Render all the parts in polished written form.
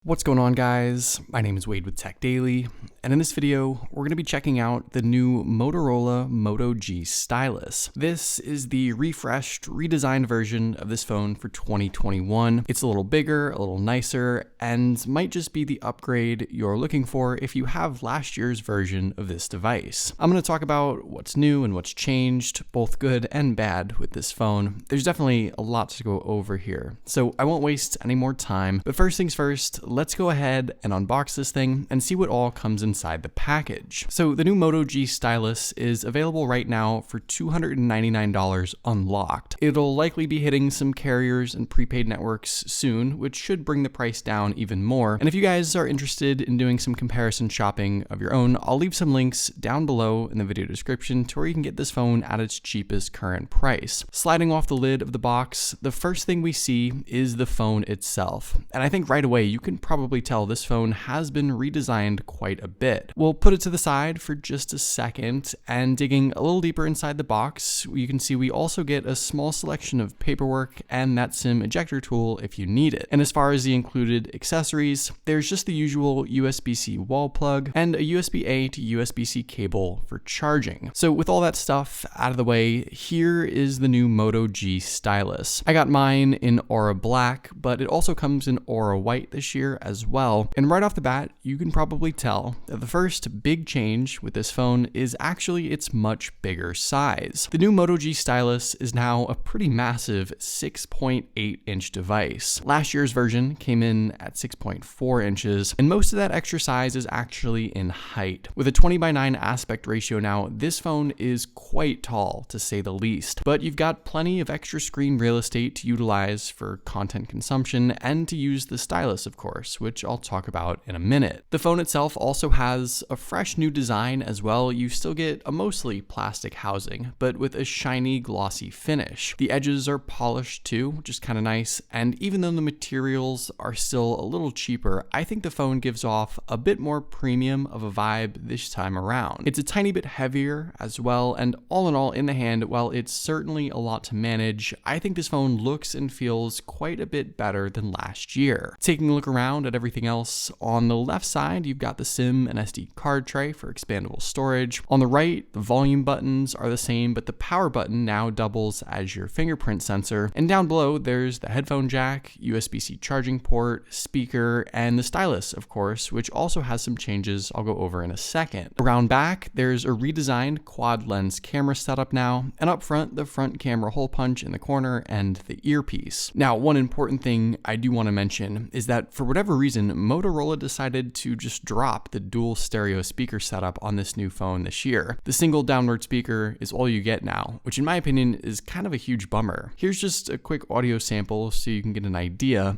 What's going on, guys? My name is Wade with TechDaily, and in this video, we're going to be checking out the new Motorola Moto G Stylus. This is the refreshed, redesigned version of this phone for 2021. It's a little bigger, a little nicer, and might just be the upgrade you're looking for if you have last year's version of this device. I'm going to talk about what's new and what's changed, both good and bad, with this phone. There's definitely a lot to go over here, so I won't waste any more time, but first things first, let's go ahead and unbox this thing and see what all comes inside the package. So the new Moto G Stylus is available right now for $299 unlocked. It'll likely be hitting some carriers and prepaid networks soon, which should bring the price down even more. And if you guys are interested in doing some comparison shopping of your own, I'll leave some links down below in the video description to where you can get this phone at its cheapest current price. Sliding off the lid of the box, the first thing we see is the phone itself. And I think right away you can probably tell this phone has been redesigned quite a bit. We'll put it to the side for just a second, and digging a little deeper inside the box, you can see we also get a small selection of paperwork and that SIM ejector tool if you need it. And as far as the included accessories, there's just the usual USB-C wall plug and a USB-A to USB-C cable for charging. So with all that stuff out of the way, here is the new Moto G Stylus. I got mine in Aura Black, but it also comes in Aura White this year as well. And right off the bat, you can probably tell that the first big change with this phone is actually its much bigger size. The new Moto G Stylus is now a pretty massive 6.8 inch device. Last year's version came in at 6.4 inches, and most of that extra size is actually in height. With a 20:9 aspect ratio now, this phone is quite tall to say the least, but you've got plenty of extra screen real estate to utilize for content consumption and to use the stylus, of course, which I'll talk about in a minute. The phone itself also has a fresh new design as well. You still get a mostly plastic housing, but with a shiny, glossy finish. The edges are polished too, which is kind of nice, and even though the materials are still a little cheaper, I think the phone gives off a bit more premium of a vibe this time around. It's a tiny bit heavier as well, and all in all, in the hand, while it's certainly a lot to manage, I think this phone looks and feels quite a bit better than last year. Taking a look around at everything else, on the left side, you've got the SIM and SD card tray for expandable storage. On the right, the volume buttons are the same, but the power button now doubles as your fingerprint sensor. And down below, there's the headphone jack, USB-C charging port, speaker, and the stylus, of course, which also has some changes I'll go over in a second. Around back, there's a redesigned quad lens camera setup now, and up front, the front camera hole punch in the corner and the earpiece. Now, one important thing I do want to mention is that for whatever reason, Motorola decided to just drop the dual stereo speaker setup on this new phone this year. The single downward speaker is all you get now, which in my opinion is kind of a huge bummer. Here's just a quick audio sample so you can get an idea.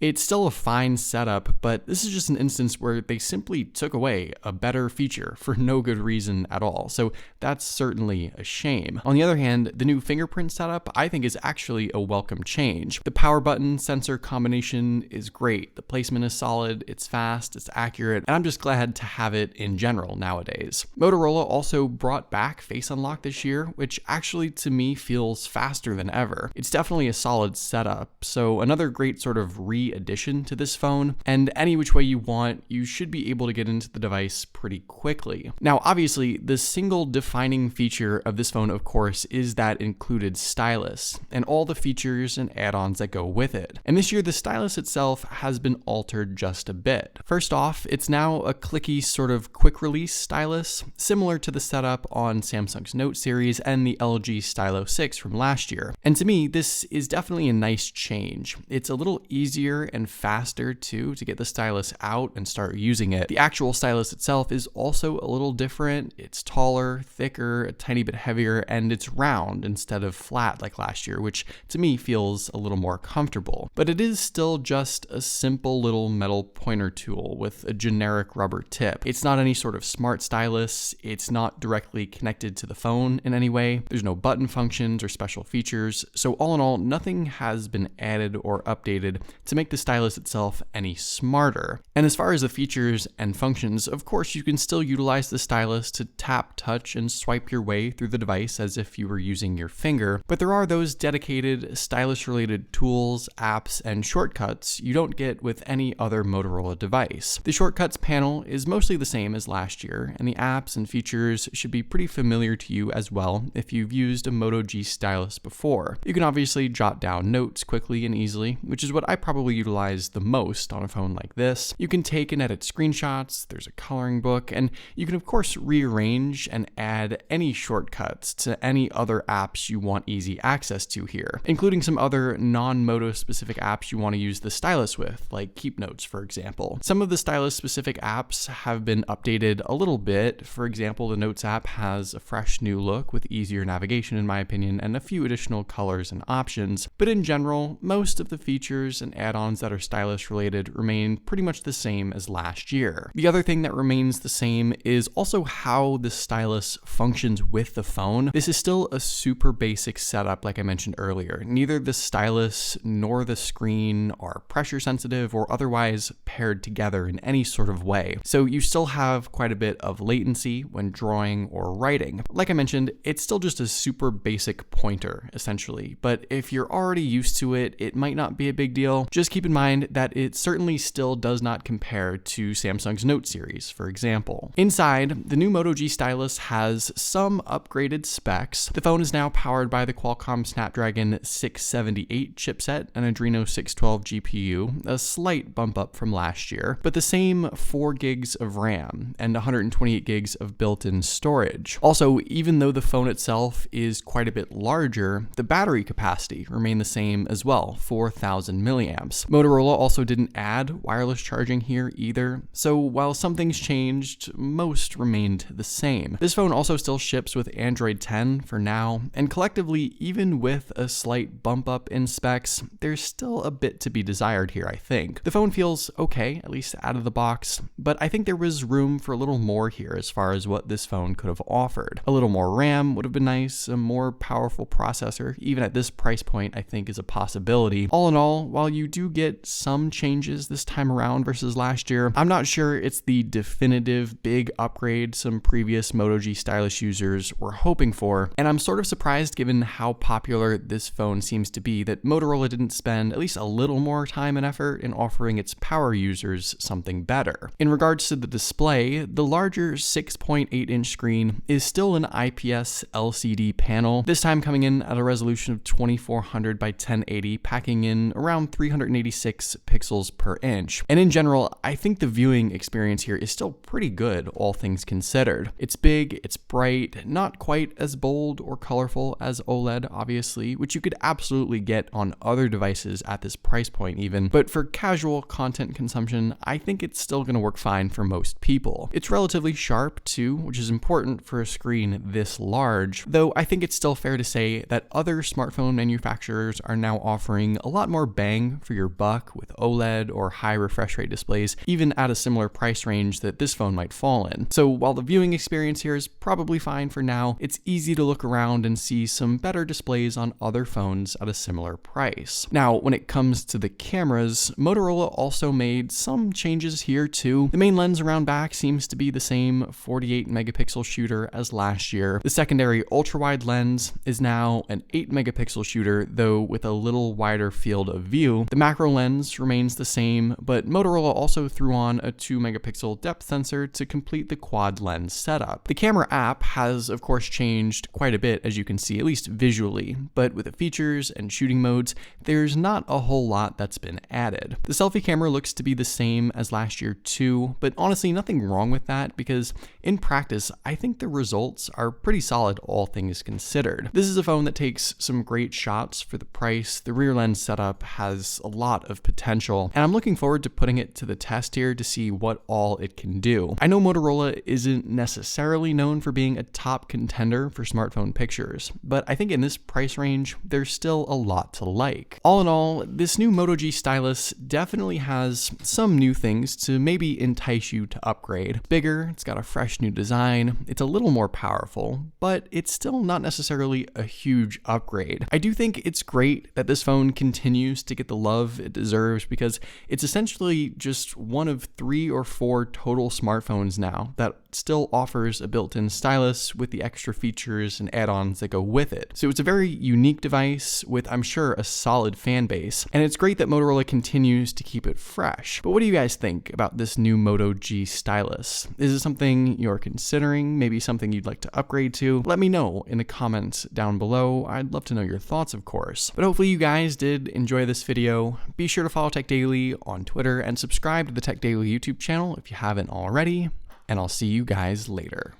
It's still a fine setup, but this is just an instance where they simply took away a better feature for no good reason at all, so that's certainly a shame. On the other hand, the new fingerprint setup I think is actually a welcome change. The power button sensor combination is great, the placement is solid, it's fast, it's accurate, and I'm just glad to have it in general nowadays. Motorola also brought back Face Unlock this year, which actually to me feels faster than ever. It's definitely a solid setup, so another great sort of addition to this phone, and any which way you want, you should be able to get into the device pretty quickly. Now, obviously, the single defining feature of this phone, of course, is that included stylus and all the features and add-ons that go with it. And this year, the stylus itself has been altered just a bit. First off, it's now a clicky sort of quick release stylus, similar to the setup on Samsung's Note series and the LG Stylo 6 from last year. And to me, this is definitely a nice change. It's a little easier and faster too to get the stylus out and start using it. The actual stylus itself is also a little different. It's taller, thicker, a tiny bit heavier, and it's round instead of flat like last year, which to me feels a little more comfortable. But it is still just a simple little metal pointer tool with a generic rubber tip. It's not any sort of smart stylus. It's not directly connected to the phone in any way. There's no button functions or special features. So all in all, nothing has been added or updated to make make the stylus itself any smarter. And as far as the features and functions, of course you can still utilize the stylus to tap, touch, and swipe your way through the device as if you were using your finger, but there are those dedicated stylus-related tools, apps, and shortcuts you don't get with any other Motorola device. The shortcuts panel is mostly the same as last year, and the apps and features should be pretty familiar to you as well if you've used a Moto G stylus before. You can obviously jot down notes quickly and easily, which is what I probably utilize the most on a phone like this. You can take and edit screenshots, there's a coloring book, and you can of course rearrange and add any shortcuts to any other apps you want easy access to here, including some other non-Moto specific apps you want to use the stylus with, like Keep Notes for example. Some of the stylus specific apps have been updated a little bit. For example, the Notes app has a fresh new look with easier navigation in my opinion and a few additional colors and options, but in general, most of the features and add-ons that are stylus related remain pretty much the same as last year. The other thing that remains the same is also how the stylus functions with the phone. This is still a super basic setup like I mentioned earlier. Neither the stylus nor the screen are pressure sensitive or otherwise paired together in any sort of way. So you still have quite a bit of latency when drawing or writing. Like I mentioned, it's still just a super basic pointer essentially, but if you're already used to it, it might not be a big deal. Just keep in mind that it certainly still does not compare to Samsung's Note series, for example. Inside, the new Moto G stylus has some upgraded specs. The phone is now powered by the Qualcomm Snapdragon 678 chipset and Adreno 612 GPU, a slight bump up from last year, but the same 4 gigs of RAM and 128 gigs of built-in storage. Also, even though the phone itself is quite a bit larger, the battery capacity remained the same as well, 4,000 milliamps. Motorola also didn't add wireless charging here either, so while some things changed, most remained the same. This phone also still ships with Android 10 for now, and collectively, even with a slight bump up in specs, there's still a bit to be desired here, I think. The phone feels okay, at least out of the box, but I think there was room for a little more here as far as what this phone could have offered. A little more RAM would have been nice, a more powerful processor, even at this price point, I think is a possibility. All in all, while you do get some changes this time around versus last year, I'm not sure it's the definitive big upgrade some previous Moto G stylus users were hoping for, and I'm sort of surprised given how popular this phone seems to be that Motorola didn't spend at least a little more time and effort in offering its power users something better. In regards to the display, the larger 6.8-inch screen is still an IPS LCD panel, this time coming in at a resolution of 2400 by 1080, packing in around 386 pixels per inch. And in general, I think the viewing experience here is still pretty good, all things considered. It's big, it's bright, not quite as bold or colorful as OLED, obviously, which you could absolutely get on other devices at this price point even, but for casual content consumption, I think it's still going to work fine for most people. It's relatively sharp too, which is important for a screen this large, though I think it's still fair to say that other smartphone manufacturers are now offering a lot more bang for your buck with OLED or high refresh rate displays, even at a similar price range that this phone might fall in. So while the viewing experience here is probably fine for now, it's easy to look around and see some better displays on other phones at a similar price. Now, when it comes to the cameras, Motorola also made some changes here too. The main lens around back seems to be the same 48 megapixel shooter as last year. The secondary ultra-wide lens is now an 8 megapixel shooter, though with a little wider field of view. The macro lens remains the same, but Motorola also threw on a 2 megapixel depth sensor to complete the quad lens setup. The camera app has of course changed quite a bit, as you can see, at least visually, but with the features and shooting modes, there's not a whole lot that's been added. The selfie camera looks to be the same as last year too, but honestly nothing wrong with that because in practice, I think the results are pretty solid all things considered. This is a phone that takes some great shots for the price. The rear lens setup has a lot of potential, and I'm looking forward to putting it to the test here to see what all it can do. I know Motorola isn't necessarily known for being a top contender for smartphone pictures, but I think in this price range, there's still a lot to like. All in all, this new Moto G stylus definitely has some new things to maybe entice you to upgrade. It's bigger, it's got a fresh new design, it's a little more powerful, but it's still not necessarily a huge upgrade. I do think it's great that this phone continues to get the love love it deserves, because it's essentially just one of 3 or 4 total smartphones now that still offers a built-in stylus with the extra features and add-ons that go with it. So it's a very unique device with, I'm sure, a solid fan base, and it's great that Motorola continues to keep it fresh. But what do you guys think about this new Moto G stylus? Is it something you're considering? Maybe something you'd like to upgrade to? Let me know in the comments down below. I'd love to know your thoughts, of course. But hopefully you guys did enjoy this video. Be sure to follow TechDaily on Twitter and subscribe to the TechDaily YouTube channel if you haven't already, and I'll see you guys later.